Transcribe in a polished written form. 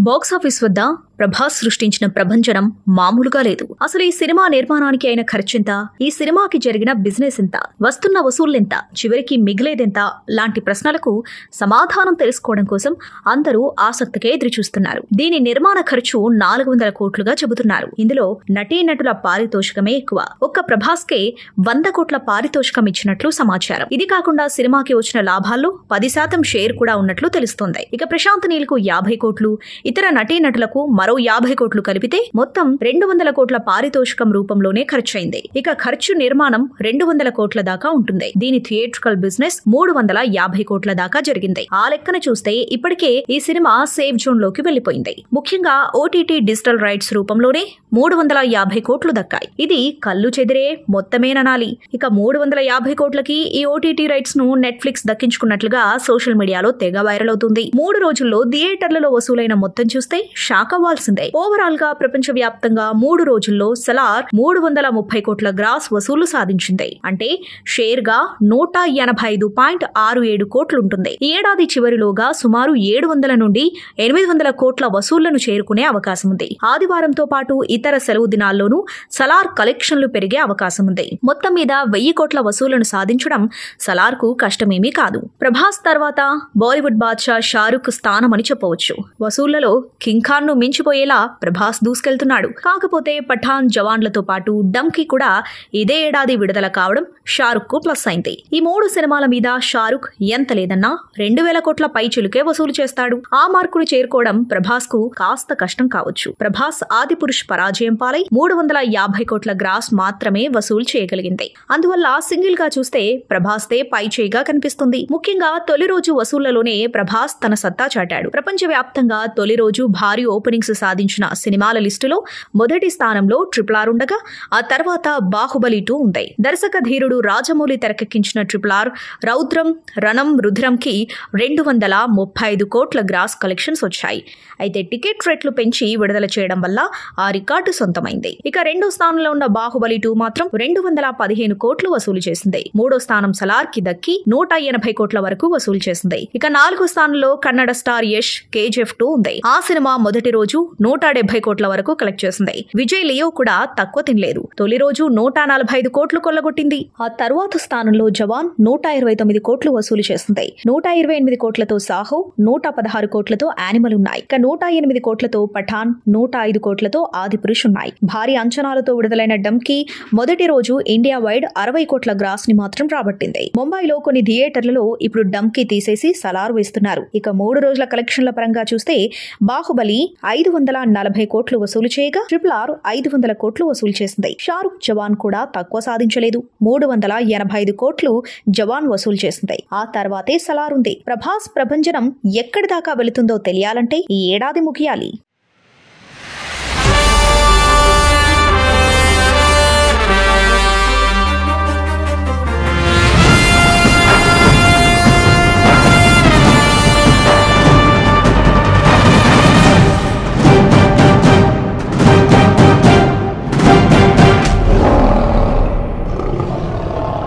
Box office వద్ద ప్రభాస్ సృష్టించిన ప్రభంజనం మామూలుగా లేదు. అసలు ఈ సినిమా నిర్మాణానికి అయిన ఖర్చెంత, ఈ సినిమాకి జరిగిన బిజినెస్ ఎంత, వస్తున్న వసూళ్లెంత, చివరికి మిగిలేదెంత లాంటి ప్రశ్నలకు సమాధానం తెలుసుకోవడం కోసం అందరూ ఆసక్తిగా ఎదురుచూస్తున్నారు. దీని నిర్మాణ ఖర్చు 400 కోట్లుగా చెబుతున్నారు. ఇందులో నటీనటుల పారితోషికమే ఎక్కువ. ఒక్క ప్రభాస్ కే 100 కోట్ల పారితోషికం ఇచ్చినట్లు సమాచారం. ఇది కాకుండా సినిమాకి వచ్చిన లాభాల్లో 10% షేర్ కూడా ఉన్నట్లు తెలుస్తోంది. ఇక ప్రశాంత్ నీల్ కు 50 కోట్లు, ఇతర నటీనటులకు మరో 50 కోట్లు కలిపితే మొత్తం 200 కోట్ల పారితోషికం రూపంలోనే ఖర్చయింది. ఇక ఖర్చు నిర్మాణం 200 కోట్ల దాకా ఉంటుంది. దీని థియేట్రికల్ బిజినెస్ 350 కోట్ల దాకా జరిగింది. ఆ లెక్కన చూస్తే ఇప్పటికే ఈ సినిమా సేఫ్ జోన్ లోకి వెళ్లిపోయింది. ముఖ్యంగా ఓటీటీ డిజిటల్ రైట్స్ రూపంలోనే 350 కోట్లు దక్కాయి. ఇది కళ్ళు చెదిరే మొత్తమేననాలి. ఇక 350 కోట్లకి ఈ ఓటీటీ రైట్స్ ను నెట్ఫ్లిక్స్ దక్కించుకున్నట్లుగా సోషల్ మీడియాలో తెగ వైరల్ అవుతుంది. 3 రోజుల్లో థియేటర్లలో వసూలైన మొత్తం చూస్తే షాక్ అవ్వాల్సిందే. ఓవరాల్ గా ప్రపంచ వ్యాప్తంగా 3 రోజుల్లో సలార్ 330 కోట్ల గ్రాస్ వసూలు సాధించింది. అంటే షేర్ గా 185.67 కోట్లుంటుంది. ఈ ఏడాది చివరిలోగా సుమారు 700 నుండి 800 కోట్ల వసూళ్లను చేరుకునే అవకాశం ఉంది. ఆదివారంతో పాటు ఇతర సెలవు దినాల్లోనూ సలార్ కలెక్షన్లు పెరిగే అవకాశం ఉంది. మొత్తం మీద 1000 కోట్ల వసూళ్లను సాధించడం సలార్ కు కష్టమేమీ కాదు. ప్రభాస్ తర్వాత బాలీవుడ్ బాద్షా షారుఖ్ స్థానమని చెప్పవచ్చు. వసూళ్లలో కింగ్ ఖాన్ ను మించిపోయేలా ప్రభాస్ దూసుకెళ్తున్నాడు. కాకపోతే పఠాన్, జవాన్లతో పాటు డంకీ కూడా ఇదే ఏడాది విడుదల కావడం షారుఖ్ కు ప్లస్ అయింది. ఈ 3 సినిమాల మీద షారుఖ్ ఎంత లేదన్నా 2000 కోట్ల పైచిలుకే వసూలు చేస్తాడు. ఆ మార్కును చేరుకోవడం ప్రభాస్ కు కాస్త కష్టం కావచ్చు. ప్రభాస్ ఆదిపురుష్ పరాజయం పాలై 350 కోట్ల గ్రాస్ మాత్రమే వసూలు చేయగలిగింది. అందువల్ల సింగిల్ గా చూస్తే ప్రభాస్ దే పై చేయిగా కనిపిస్తుంది. ముఖ్యంగా తొలి రోజు వసూళ్లలోనే ప్రభాస్ తన సత్తా చాటాడు. ప్రపంచ వ్యాప్తంగా తొలి రోజు భారీ ఓపెనింగ్స్ సాధించిన సినిమాల లిస్టులో మొదటి స్థానంలో RRR ఉండగా ఆ తర్వాత బాహుబలి 2 ఉంది. దర్శక ధీరుడు రాజమౌళి తెరకెక్కించిన RRR, రౌద్రం, రణం, రుద్రంకి 235 కోట్ల గ్రాస్ కలెక్షన్స్ వచ్చాయి. అయితే టికెట్ రేట్లు పెంచి విడుదల చేయడం వల్ల ఆ రికార్డు సొంతమైంది. ఇక రెండో స్థానంలో ఉన్న బాహుబలి 2 మాత్రం 215 కోట్లు వసూలు చేసింది. మూడో స్థానం సలార్ కి దక్కి 180 కోట్ల వరకు వసూలు చేసింది. ఇక 4వ స్థానంలో కన్నడ స్టార్ యష్ KGF 2 ఉంది. ఆ సినిమా మొదటి రోజు 170 కోట్ల వరకు కలెక్ట్ చేసింది. విజయ్ లియో కూడా తక్కువ తినలేదు. తొలి రోజు 145 కోట్లు కొల్లగొట్టింది. ఆ తరువాత స్థానంలో జవాన్ 129 కోట్లు వసూలు చేసింది. 128 కోట్లతో సాహో, 116 కోట్లతో యానిమల్ ఉన్నాయి. ఇక 108 కోట్లతో పఠాన్, 105 కోట్లతో ఆదిపురుష్ ఉన్నాయి. భారీ అంచనాలతో విడుదలైన డంకీ మొదటి రోజు ఇండియా వైడ్ 60 కోట్ల గ్రాస్ ని మాత్రం రాబట్టింది. ముంబైలో కొన్ని థియేటర్లలో ఇప్పుడు డంకీ తీసేసి సలార్ వేస్తున్నారు. ఇక 3 రోజుల కలెక్షన్ల పరంగా చూస్తే బాహుబలి 540 కోట్లు వసూలు చేయగా RRR 500 కోట్లు వసూలు చేసింది. షారుఖ్ జవాన్ కూడా తక్కువ సాధించలేదు. 385 కోట్లు జవాన్ వసూలు చేసింది. ఆ తర్వాతే సలార్ ఉంది. ప్రభాస్ ప్రభంజనం ఎక్కడి దాకా వెళుతుందో తెలియాలంటే ఈ ఏడాది ముగియాలి.